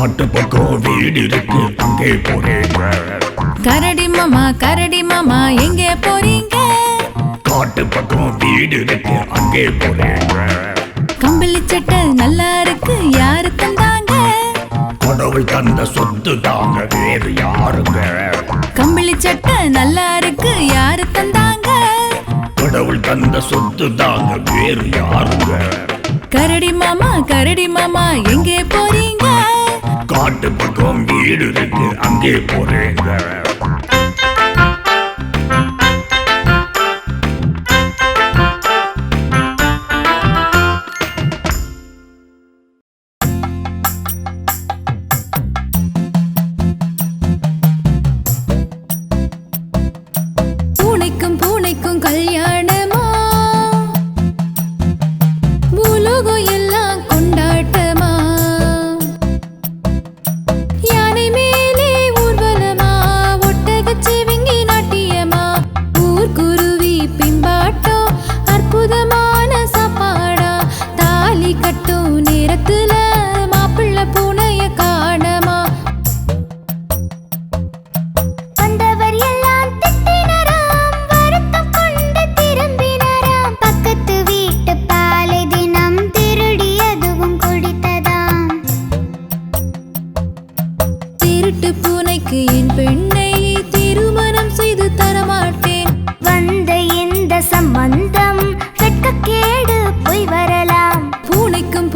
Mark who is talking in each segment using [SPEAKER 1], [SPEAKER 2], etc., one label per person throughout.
[SPEAKER 1] காட்டு பக்கம் வீடு இருக்கு அங்கே போறீங்க.
[SPEAKER 2] கரடி மாமா எங்கே போறீங்க?
[SPEAKER 1] காட்டு பக்கம் வீடு இருக்கு அங்கே போறீங்க.
[SPEAKER 2] கம்பளி சட்டை நல்லா இருக்கு யாரு தந்தாங்க?
[SPEAKER 1] கடவுள் தந்த சொத்து தாங்க வேறு யாருங்க.
[SPEAKER 2] கம்பளி சட்டை நல்லா இருக்கு யாரு தந்தாங்க?
[SPEAKER 1] கடவுள் தந்த சொத்து தாங்க வேறு யாருங்க.
[SPEAKER 2] கரடி மாமா எங்கே போறீங்க?
[SPEAKER 1] காட்டு பக்கம் வீடு இருக்கு அங்கே போறீங்க.
[SPEAKER 2] பூனைக்கும் கல்யாணமா? பூலோகம் எல்லாம் கொண்டாட்டமா? யானை மேலே ஊர்வலமா? ஒட்டகச்சிவிங்கி நாட்டியமா? ஊர்குருவி பிம்பாட்டம் அற்புதமான சாப்பாடா? தாலி கட்டும் நேரத்துல மாப்பிள்ளை பூனைய காணமா? பூனைக்கு என் பெண்ணை திருமணம் செய்து தரமாட்டேன்.
[SPEAKER 3] வந்த இந்த சம்பந்தம் வெட்கக்கேடு போய் வரலாம்.
[SPEAKER 2] பூனைக்கும்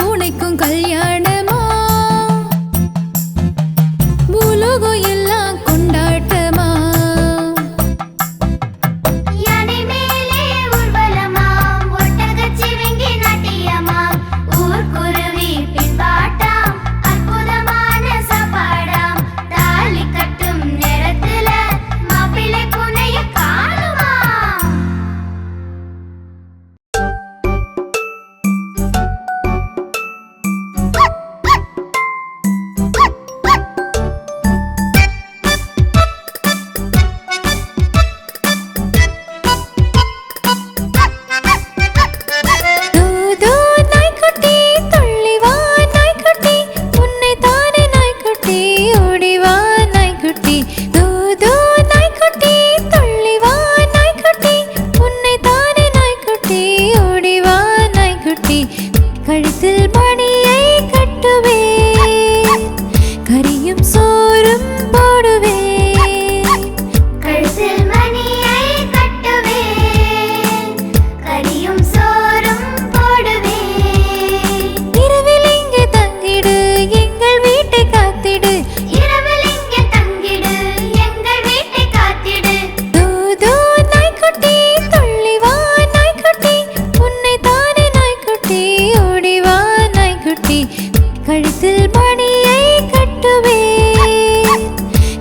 [SPEAKER 2] கல்யாணமா? பூலோகம் எல்லாம் கொண்டாட்டமா?
[SPEAKER 3] யானை மேலே ஊர்வலமா? ஒட்டகச்சிவிங்கி நாட்டியமா? ஊர்குருவி பின்பாட்டம் அற்புதமான சாப்பாடாம். தாலி கட்டும் நேரத்துல மாப்பிள்ளை பூனைய காணுமா?
[SPEAKER 2] தூது நாய்க்குட்டி துள்ளி வா நாய்க்குட்டி, உன்னை தானே நாய்க்குட்டி ஓடி வா நாய்க்குட்டி. தூது நாய்க்குட்டி துள்ளி வா நாய்க்குட்டி, உன்னை தானே நாய்க்குட்டி ஓடி வா நாய்க்குட்டி. கழுத்தில் மணியை கட்டுவேன், கரியும் சோறும் போடுவேன்.
[SPEAKER 3] கழுத்தில் மணியை கட்டுவேன், கரியும் சோறும் போடுவேன்.
[SPEAKER 2] இரவில் இங்கே தங்கிடு எங்கள் வீட்டை காத்திடு.
[SPEAKER 3] இரவில் இங்கே தங்கிடு எங்கள் வீட்டை காத்திடு.
[SPEAKER 2] தூது நாய்க்குட்டி துள்ளி வா நாய்க்குட்டி, உன்னை தானே நாய்க்குட்டி ஓடி வா நாய்க்குட்டி. கழுத்தில் மணியை கட்டுவேன்,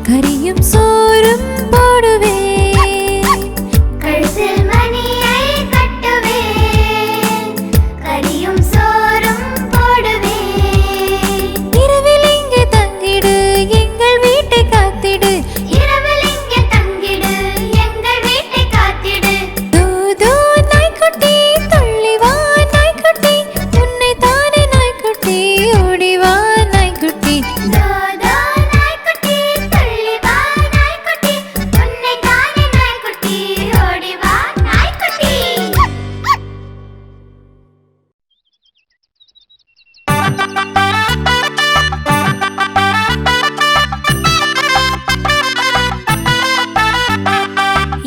[SPEAKER 2] கரியும் சோறும் போடுவேன்.
[SPEAKER 3] கழுத்தில் மணியை கட்டுவேன், கரியும் சோறும் போடுவேன்.
[SPEAKER 2] இரவில் இங்கே தங்கிடு எங்கள் வீட்டை காத்திடு.
[SPEAKER 3] இரவில் இங்கே தங்கிடு எங்கள் வீட்டை காத்திடு.
[SPEAKER 2] தூது நாய்க்குட்டி துள்ளி வா நாய்க்குட்டி, உன்னை தானே நாய்க்குட்டி ஓடி வா நாய்க்குட்டி.
[SPEAKER 3] தோதோ நாய்க்குட்டி துள்ளி வா நாய்க்குட்டி, உன்னை தானே நாய்க்குட்டி ஓடி வா நாய்க்குட்டி.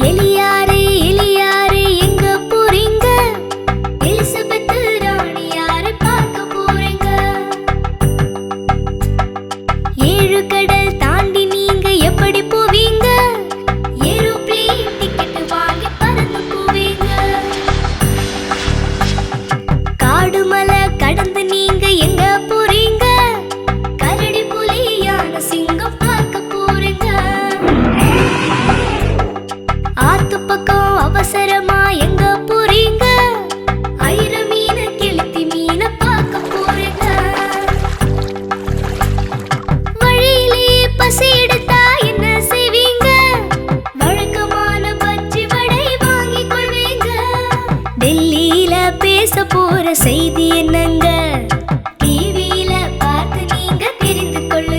[SPEAKER 3] எலியாரே எலியாரே எங்க போறீங்க? எலிசபெத் ராணி யாரை பார்க்க போறீங்க? ஏழு கடல் தாண்டி நீங்க எப்படி போவீங்க? ஏரோப்ளேன் டிக்கெட் வாங்கி பறந்து போவீங்க. காடு மலை கடந்து நீங்க எங்க போறீங்க? கரடி புலி யானை சிங்கம் பார்க்க போறீங்க. ஆத்து பக்கம் அவசரமா எங்க போறீங்க? ஐர மீன் கெளுத்தி மீன பார்க்க போறீங்க. வழியிலே பசி எடுத்தா என்ன செய்வீங்க? வழக்கமான பஜ்ஜி வடை வாங்கிக் கொள்வீங்க. டெல்லியில பேச போற செய்தி என்னங்க? டிவியில பார்த்து நீங்க தெரிந்து கொள்ளுங்க.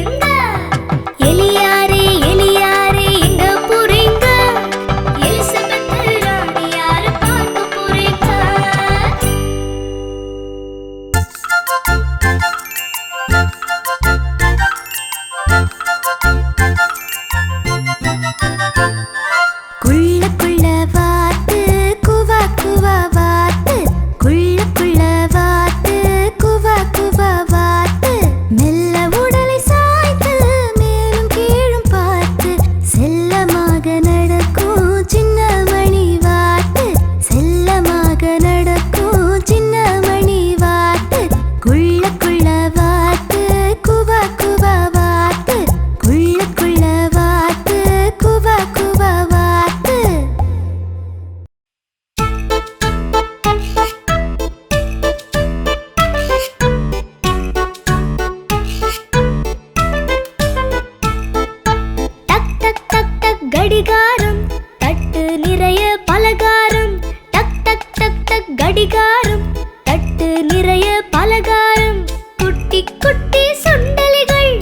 [SPEAKER 3] கடிகாரம், தட்டு நிறைய பலகாரம். டக் டக் டக் டக் கடிகாரம், தட்டு நிறைய பலகாரம். குட்டி குட்டி சுண்டலிகள்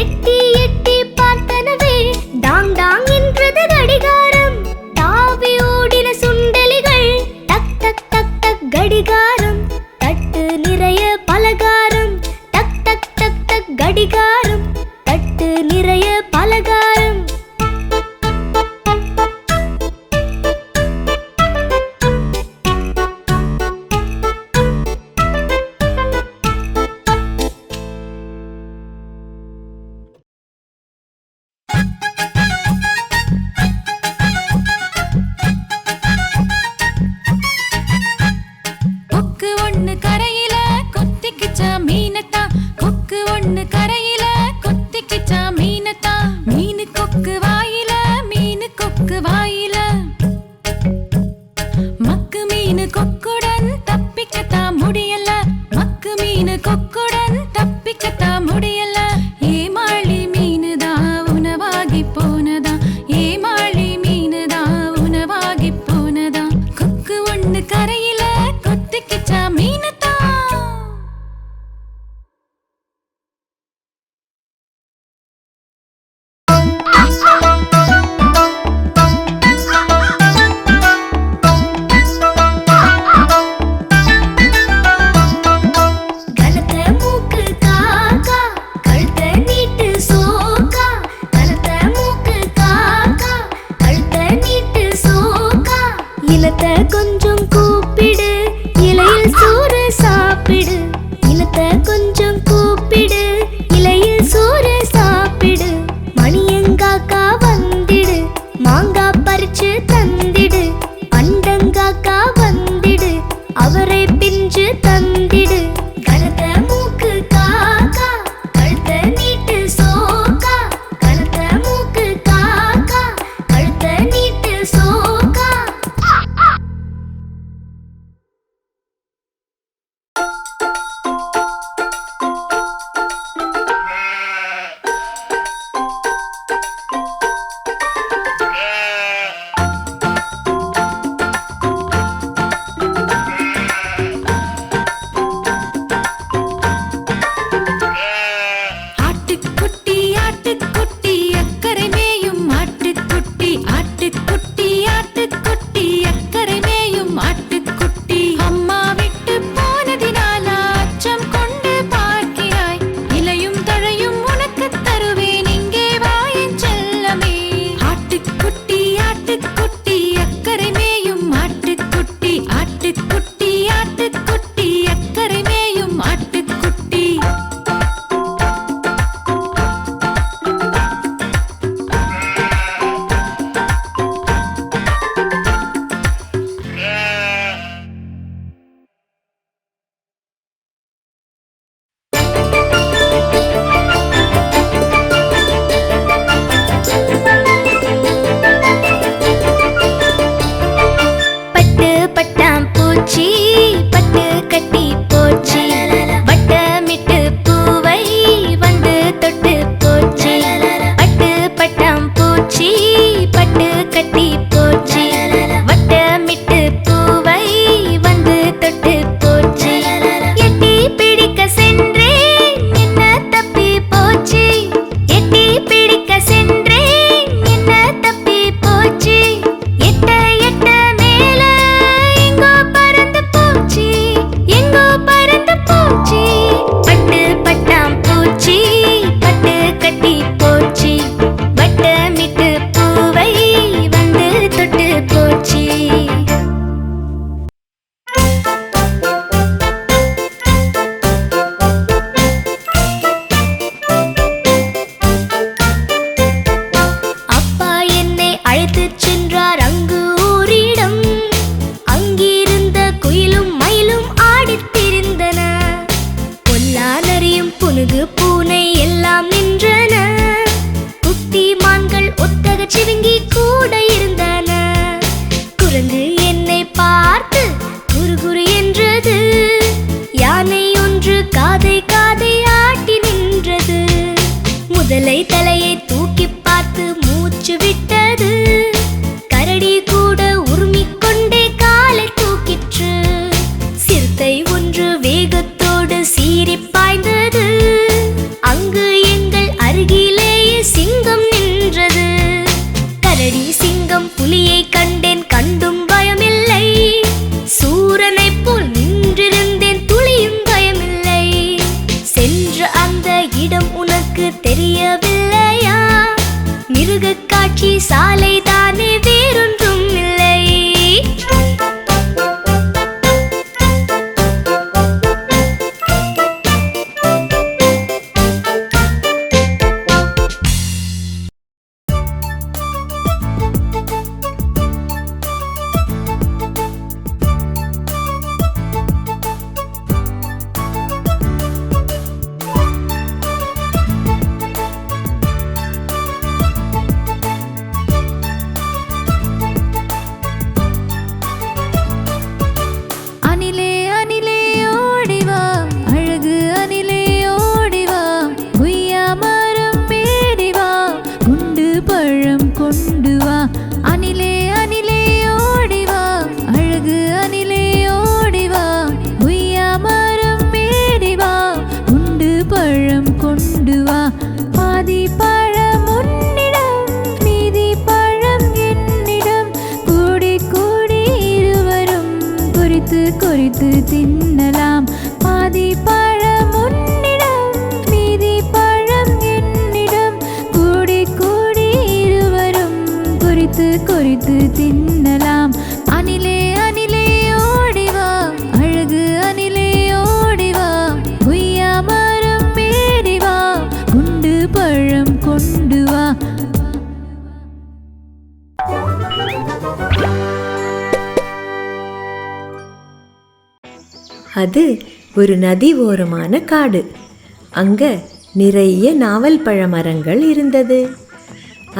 [SPEAKER 3] எட்டி எட்டி பார்த்தனவே. டாங் டாங் என்றது கடிகாரம், தாவி ஓடின சுண்டலிகள். டக் டக் டக் டக் கடிகாரம், தட்டு நிறைய பலகாரம். டக் டக் டக் டக் கடிகாரம், தட்டு நிறைய பலகாரம்.
[SPEAKER 2] கொக்கு ஒண்ணு கரையில கொத்திக்கிச்சா மீனத்தா. கொக்கு ஒண்ணு கரையில கொத்திக்கிச்சா மீனத்தா. மீனு கொக்கு வாயில, மீனு கொக்கு வாயில. மக்கு மீனு கொக்குடன் தப்பிக்கத்தா முடியல. மக்கு மீனு கொக்குடன் தப்பிக்கத்தா முடியல. ஏமாளி மீனுதா உணவாகி போனதா. ஏமாளி மீனுதா உணவாகி போனதா. கொக்கு ஒண்ணு கரையில கொத்திக்கிச்சா மீனத்தா.
[SPEAKER 3] கனத்த மூக்கு காக்கா, கழுத்த நீட்டு சோக்கா. கனத்த மூக்கு காக்கா, கழுத்த நீட்டு சோக்கா. இனத்த கொஞ்சம் கூப்பிடு, இலையில் சோறு சாப்பிடு. இனத்த கொஞ்சம் கூப்பிடு, இலையில் சோறு சாப்பிடு. மணியங்காக்கா வந்திடு, மாங்கா பறிச்சு தந்திடு. அண்டங்காக்கா வந்திடு, அவரை பிஞ்சு தந்திடு. கனத்த மூக்கு காக்கா, கழுத்த நீட்டு சோக்கா. கனத்த மூக்கு காக்கா, கழுத்த நீட்டு சோக்கா.
[SPEAKER 2] ஆட்டுக்குட்டி ஆட்டுக்குட்டி அக்கறை மேயும் ஆட்டுக்குட்டி. ஆட்டுக்குட்டி ஆட்டுக்குட்டி அக்கறை மேயும் ஆட்டுக்குட்டி. அம்மா விட்டு போனதினால அச்சம் கொண்டு பார்க்கிறாய். இலையும் தழையும் உனக்கு தருவேன், இங்கே வா என் செல்லமே. ஆட்டுக்குட்டி ஆட்டுக்குட்டி அக்கறை மேயும் ஆட்டுக்குட்டி. ஆட்டுக்குட்டி ஆட்டுக்குட்டி அக்கறை மேயும் ஆட்டுக்குட்டி.
[SPEAKER 3] பட்டு பட்டாம் பூச்சி, பட்டு கட்டி போச்சு. வட்டமிட்டு பூவை வந்து தொட்டு போச்சு. பட்டு பட்டாம் பூச்சி, பட்டு கட்டி போச்சு. வட்டமிட்டு பூவை வந்து தொட்டு போச்சு. எட்டி பிடிக்க சென்றேன், என்ன தப்பி போச்சு. எட்டி பிடிக்க சென்றேன், என்ன தப்பி போச்சு. எட்ட எட்ட மேல எங்கோ பறந்து போச்சு, எங்கோ பறந்து போச்சு. பட்டு பட்டாம் பூச்சி, பட்டு கட்டி போச்சு. வட்டமிட்டு பூவை வந்து தொட்டு போச்சு. அப்பா என்னை அழைத்துச் சென்றார் அங்கு ஓரிடம். அங்கிருந்த குயிலும் மயிலும் ஆடித் திரிந்தன. பொல்லா நரியும் புனுகு பூனை எல்லாம் நின்றன. குட்டி மான்கள் ஒத்தக சிவிங்கி கூட இருந்தன. குரங்கு என்னை பார்த்து குரு குரு என்றது. யானை ஒன்று காதை காதை ஆட்டி நின்றது. முதலை தலையை தூக்கி பார்த்து மூச்சு விட்டது. சாலை தானே வேறொன்றும் இல்லை.
[SPEAKER 2] அணிலே அணிலே ஓடிவா அழகு அணிலே ஓடிவா குய்யா மரம் மேடிவா குண்டு பழம் கொண்டு வா. அணிலே அணிலே ஓடிவா அழகு அணிலே ஓடிவா குய்யா மரம் மேடிவா குண்டு பழம் கொண்டு வா. பாதி பழம் உன்னிடம் மீதி பழம் என்னிடம் கூடி கூடி இருவரும் குறித்து குறித்து தின்னலாம். பாதி பழம் உன்னிடம் மீதி பழம் என்னிடம் கூடி கூடி இருவரும் குறித்து குறித்து தின்னலாம். அணிலே அணிலே ஓடிவா அழகு அணிலே ஓடிவா குய்யா மரம் மேடிவா குண்டு பழம் கொண்டு வா.
[SPEAKER 4] அது ஒரு நதி ஓரமான காடு. அங்க நிறைய நாவல் பழ மரங்கள் இருந்தது.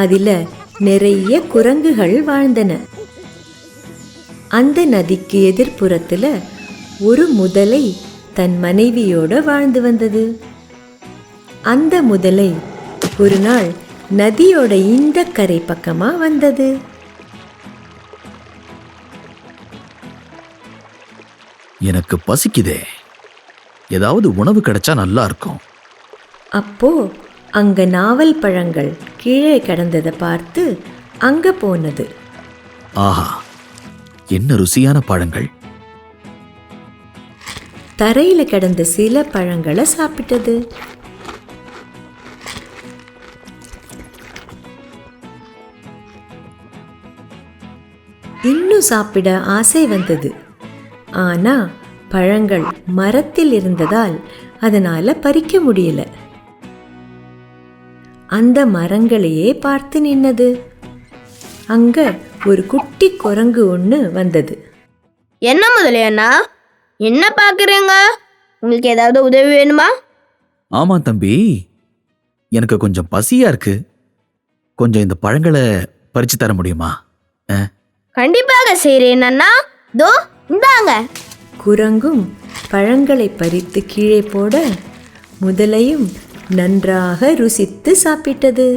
[SPEAKER 4] அதில் நிறைய குரங்குகள் வாழ்ந்தன. அந்த நதிக்கு எதிர்ப்புறத்துல ஒரு முதலை தன் மனைவியோட வாழ்ந்து வந்தது. அந்த முதலை ஒரு நாள் நதியோட இந்த கரை பக்கமா வந்தது.
[SPEAKER 1] எனக்கு பசிக்குதே, ஏதாவது உணவு கிடைச்சா நல்லா இருக்கும்.
[SPEAKER 4] அப்போ அங்க நாவல் பழங்கள் கீழே கிடந்ததை பார்த்து அங்க போனது.
[SPEAKER 1] ஆஹா, என்ன ருசியான பழங்கள்!
[SPEAKER 4] தரையில கிடந்த சில பழங்களை சாப்பிட்டது. இன்னும் சாப்பிட ஆசை வந்தது. ஆனா பழங்கள் மரத்தில் இருந்ததால் அதனால பறிக்க முடியல. அந்த மரங்களையே பார்த்து நின்னது. அங்க ஒரு குட்டி குரங்கு ஒன்று வந்தது.
[SPEAKER 5] என்ன முதலியண்ணா, என்ன பார்க்குறீங்க? உங்களுக்கு ஏதாவது உதவி வேணுமா?
[SPEAKER 1] ஆமா தம்பி, எனக்கு கொஞ்சம் பசியா இருக்கு. கொஞ்சம் இந்த பழங்களை பறிச்சு தர முடியுமா?
[SPEAKER 5] கண்டிப்பாக செய்கிறேன் அண்ணா. தோ இந்தாங்க.
[SPEAKER 4] குரங்கும் பழங்களை பறித்து கீழே போட முதலையும் நன்றாக ருசித்து சாப்பிட்டது.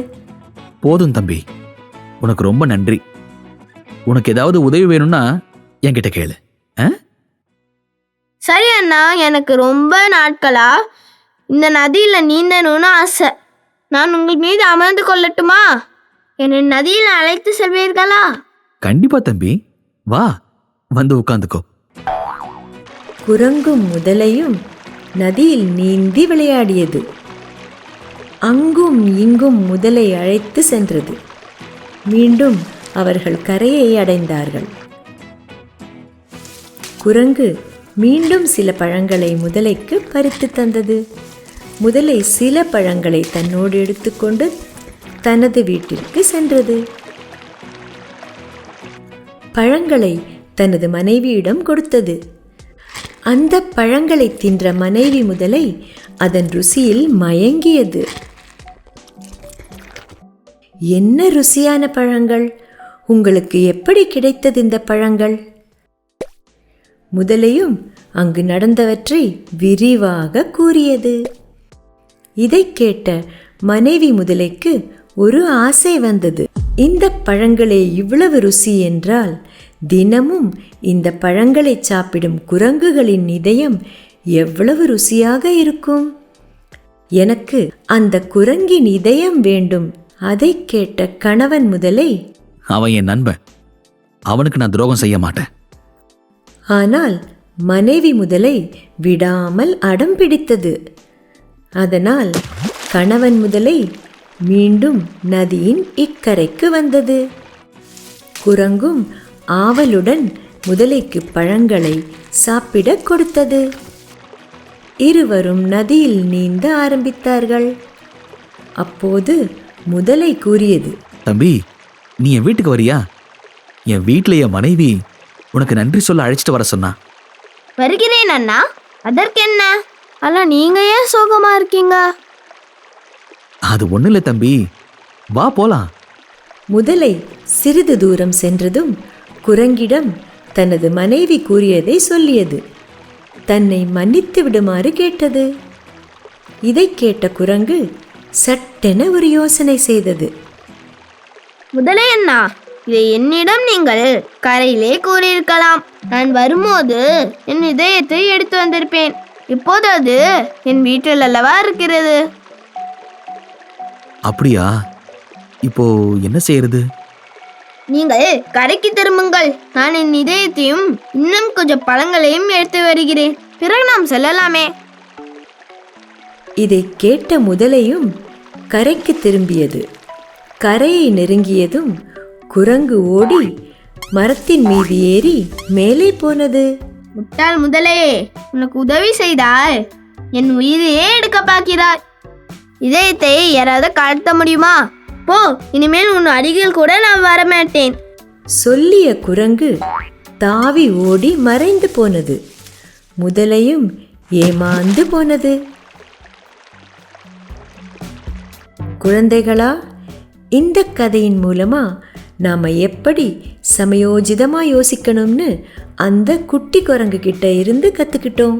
[SPEAKER 1] போதும் தம்பி, உனக்கு ரொம்ப நன்றி. உனக்கு ஏதாவது உதவி வேணும்னா என்கிட்ட கேளு.
[SPEAKER 5] சரி அண்ணா, எனக்கு ரொம்ப நாட்களா இந்த நதியில் நீந்தணும்னு ஆசை. நான் உங்கள் மீது அமர்ந்து கொள்ளட்டுமா? என்னை நதியில் அழைத்து செல்வீர்களா?
[SPEAKER 1] கண்டிப்பா தம்பி, வா, வந்து உட்காந்துக்கோ.
[SPEAKER 4] குரங்கும் முதலையும் நதியில் நீந்தி விளையாடியது. அங்கும் இங்கும் முதலை அழைத்து சென்றது. மீண்டும் அவர்கள் கரையை அடைந்தார்கள். குரங்கு மீண்டும் சில பழங்களை முதலைக்கு பறித்து தந்தது. முதலை சில பழங்களை தன்னோடு எடுத்துக்கொண்டு தனது வீட்டிற்கு சென்றது. பழங்களை தனது மனைவியிடம் கொடுத்தது. அந்த பழங்களை தின்ற மனைவி முதலை அதன் ருசியில் மயங்கியது. என்ன ருசியான பழங்கள்! உங்களுக்கு எப்படி கிடைத்தது இந்த பழங்கள்? முதலையும் அங்கு நடந்தவற்றை விரிவாக கூறியது. இதை கேட்ட மனைவி முதலைக்கு ஒரு ஆசை வந்தது. இந்த பழங்களே இவ்வளவு ருசி என்றால் தினமும் இந்த பழங்களை சாப்பிடும் குரங்குகளின் இதயம் எவ்வளவு ருசியாக இருக்கும். எனக்கு அந்த குரங்கின் இதயம் வேண்டும். அதை கேட்ட கணவன் முதலை,
[SPEAKER 1] அவன் என் நண்பன், அவனுக்கு நான் துரோகம் செய்ய மாட்டேன்.
[SPEAKER 4] ஆனால் மனைவி முதலை விடாமல் அடம் பிடித்தது. அதனால் கணவன் முதலை மீண்டும் நதியின் இக்கரைக்கு வந்தது. குரங்கும் ஆவலுடன் முதலைக்கு பழங்களை சாப்பிடக் கொடுத்தது. இருவரும் நதியில் நீந்த ஆரம்பித்தார்கள். அப்போது முதலை கூறியது,
[SPEAKER 1] தம்பி, நீ என் வீட்டுக்கு வரியா? என் வீட்டில் என் மனைவி உனக்கு நன்றி சொல்ல அழைச்சிட்டு வர சொன்னா.
[SPEAKER 5] வருகிறேன் அண்ணா. அதற்கென்ன? அல்ல, நீங்க ஏன் சோகமா இருக்கீங்க?
[SPEAKER 1] அது ஒன்றும் இல்லை தம்பி, வா போலாம்.
[SPEAKER 4] முதலை சிறிது தூரம் சென்றதும் குரங்கிடம் தனது மனைவி கூறியதை சொல்லியது. தன்னை மன்னித்து விடுமாறு கேட்டது. இதை கேட்ட குரங்கு சட்டென ஒரு யோசனை செய்தது.
[SPEAKER 5] முதலே அண்ணா, இதை என்னிடம் நீங்கள் கரையிலே கூறியிருக்கலாம். நான் வரும்போது என் இதயத்தை எடுத்து வந்திருப்பேன். இப்போது அது என் வீட்டில் அல்லவா இருக்கிறது.
[SPEAKER 1] அப்படியா? இப்போ என்ன செய்யறது?
[SPEAKER 5] நீங்கள் கரைக்கு திரும்புங்கள். நான் என் இதயத்தையும் இன்னும் கொஞ்சம் பழங்களையும் எடுத்து வருகிறேன். பிறகு நாம் செல்லலாமே.
[SPEAKER 4] இதை கேட்ட முதலையும் கரைக்கு திரும்பியது. கரையை நெருங்கியதும் குரங்கு ஓடி மரத்தின் மீது ஏறி மேலே போனது.
[SPEAKER 5] முட்டாள் முதலே, உனக்கு உதவி செய்தால் என் உயிரையே எடுக்க பார்க்கிறாய். இதயத்தை யாராவது கலத்த முடியுமா? போ, இனிமேல் உன் அருகில் கூட நான் வரமாட்டேன்.
[SPEAKER 4] சொல்லிய குரங்கு தாவி ஓடி மறைந்து போனது. முதலையும் ஏமாந்து போனது. குழந்தைகளா, இந்த கதையின் மூலமா நாம எப்படி சமயோஜிதமா யோசிக்கணும்னு அந்த குட்டி குரங்கு கிட்ட இருந்து கத்துக்கிட்டோம்.